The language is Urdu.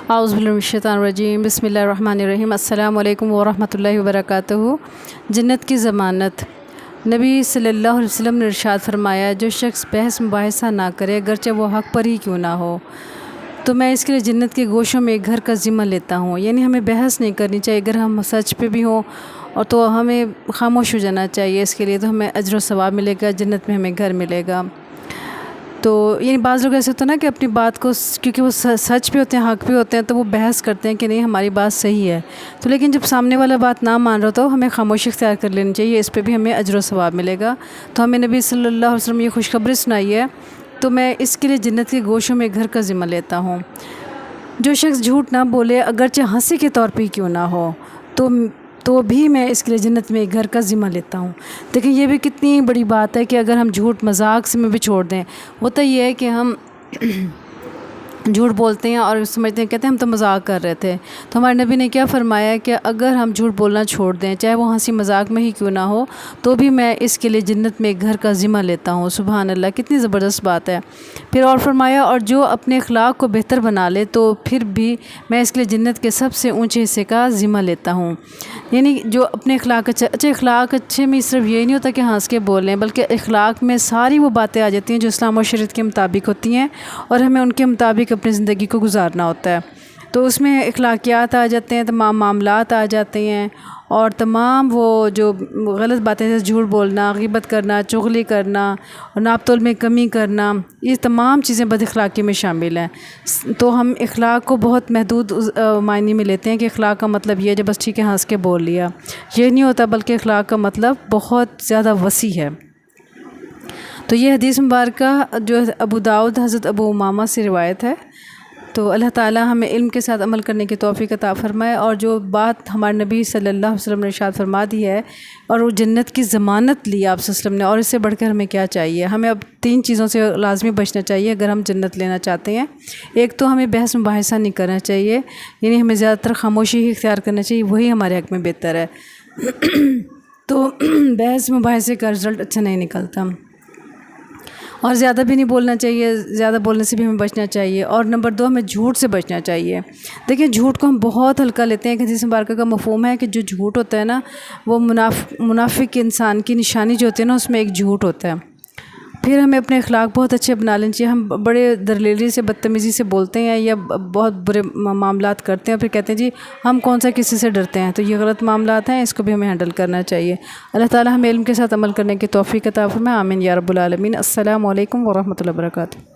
اعوذ باللہ من الشیطان الرجیم، بسم اللہ الرحمن الرحیم۔ السلام علیکم ورحمۃ اللہ وبرکاتہ۔ جنت کی ضمانت۔ نبی صلی اللہ علیہ وسلم نے ارشاد فرمایا، جو شخص بحث مباحثہ نہ کرے اگرچہ وہ حق پر ہی کیوں نہ ہو، تو میں اس کے لیے جنت کے گوشوں میں ایک گھر کا ذمہ لیتا ہوں۔ یعنی ہمیں بحث نہیں کرنی چاہیے، اگر ہم سچ پہ بھی ہوں اور تو ہمیں خاموش ہو جانا چاہیے، اس کے لیے تو ہمیں اجر و ثواب ملے گا، جنت میں ہمیں گھر ملے گا۔ تو یعنی بعض لوگ ایسے ہوتے ہیں نا کہ اپنی بات کو کیونکہ وہ سچ بھی ہوتے ہیں، حق بھی ہوتے ہیں، تو وہ بحث کرتے ہیں کہ نہیں ہماری بات صحیح ہے، تو لیکن جب سامنے والا بات نہ مان رہا تو ہمیں خاموشی اختیار کر لینی چاہیے، اس پہ بھی ہمیں اجر و ثواب ملے گا۔ تو ہمیں نبی صلی اللہ علیہ وسلم یہ خوشخبری سنائی ہے، تو میں اس کے لیے جنت کے گوشوں میں گھر کا ذمہ لیتا ہوں۔ جو شخص جھوٹ نہ بولے اگرچہ ہنسی کے طور پہ کیوں نہ ہو، تو بھی میں اس کے لیے جنت میں ایک گھر کا ذمہ لیتا ہوں۔ دیکھیں یہ بھی کتنی بڑی بات ہے کہ اگر ہم جھوٹ مذاق سے میں بھی چھوڑ دیں، ہوتا یہ ہے کہ ہم جھوٹ بولتے ہیں اور سمجھتے ہیں، کہتے ہیں ہم تو مذاق کر رہے تھے، تو ہمارے نبی نے کیا فرمایا کہ اگر ہم جھوٹ بولنا چھوڑ دیں، چاہے وہ ہنسی مذاق میں ہی کیوں نہ ہو، تو بھی میں اس کے لیے جنت میں ایک گھر کا ذمہ لیتا ہوں۔ سبحان اللہ، کتنی زبردست بات ہے۔ پھر اور فرمایا، اور جو اپنے اخلاق کو بہتر بنا لے تو پھر بھی میں اس کے لیے جنت کے سب سے اونچے حصے کا ذمہ لیتا ہوں۔ یعنی جو اپنے اخلاق اخلاق اچھے میں صرف یہی نہیں ہوتا کہ ہنس کے بولیں، بلکہ اخلاق میں ساری وہ باتیں آ جاتی ہیں جو اسلام و شریعت کے مطابق ہوتی ہیں، اور ہمیں ان کے مطابق اپنی زندگی کو گزارنا ہوتا ہے۔ تو اس میں اخلاقیات آ جاتے ہیں، تمام معاملات آ جاتے ہیں، اور تمام وہ جو غلط باتیں جیسے جھوٹ بولنا، غیبت کرنا، چغلی کرنا اور ناپ تول میں کمی کرنا، یہ تمام چیزیں بد اخلاقی میں شامل ہیں۔ تو ہم اخلاق کو بہت محدود معنی میں لیتے ہیں کہ اخلاق کا مطلب یہ ہے جو بس ٹھیک ہے ہنس کے بول لیا، یہ نہیں ہوتا، بلکہ اخلاق کا مطلب بہت زیادہ وسیع ہے۔ تو یہ حدیث مبارکہ جو ابو داؤد حضرت ابو امامہ سے روایت ہے۔ تو اللہ تعالیٰ ہمیں علم کے ساتھ عمل کرنے کی توفیق عطا فرمائے، اور جو بات ہمارے نبی صلی اللہ علیہ وسلم نے ارشاد فرما دی ہے، اور وہ جنت کی ضمانت لی آپ صلی اللہ علیہ وسلم نے، اور اس سے بڑھ کر ہمیں کیا چاہیے؟ ہمیں اب 3 چیزوں سے لازمی بچنا چاہیے اگر ہم جنت لینا چاہتے ہیں۔ ایک تو ہمیں بحث مباحثہ نہیں کرنا چاہیے، یعنی ہمیں زیادہ تر خاموشی ہی اختیار کرنا چاہیے، وہی ہمارے حق میں بہتر ہے۔ تو بحث مباحثے کا رزلٹ اچھا نہیں نکلتا، اور زیادہ بھی نہیں بولنا چاہیے، زیادہ بولنے سے بھی ہمیں بچنا چاہیے۔ اور نمبر 2، ہمیں جھوٹ سے بچنا چاہیے۔ دیکھیں جھوٹ کو ہم بہت ہلکا لیتے ہیں، کہ حدیث مبارکہ کا مفہوم ہے کہ جو جھوٹ ہوتا ہے نا، وہ منافق انسان کی نشانی جو ہوتی ہے نا، اس میں ایک جھوٹ ہوتا ہے۔ پھر ہمیں اپنے اخلاق بہت اچھے بنا لینے چاہیے۔ ہم بڑے درلیری سے، بدتمیزی سے بولتے ہیں یا بہت برے معاملات کرتے ہیں، پھر کہتے ہیں جی ہم کون سا کسی سے ڈرتے ہیں، تو یہ غلط معاملات ہیں، اس کو بھی ہمیں ہینڈل کرنا چاہیے۔ اللہ تعالیٰ ہمیں علم کے ساتھ عمل کرنے کی توفیق عطا فرمائے، آمین یا رب العالمین۔ السلام علیکم ورحمۃ اللہ وبرکاتہ۔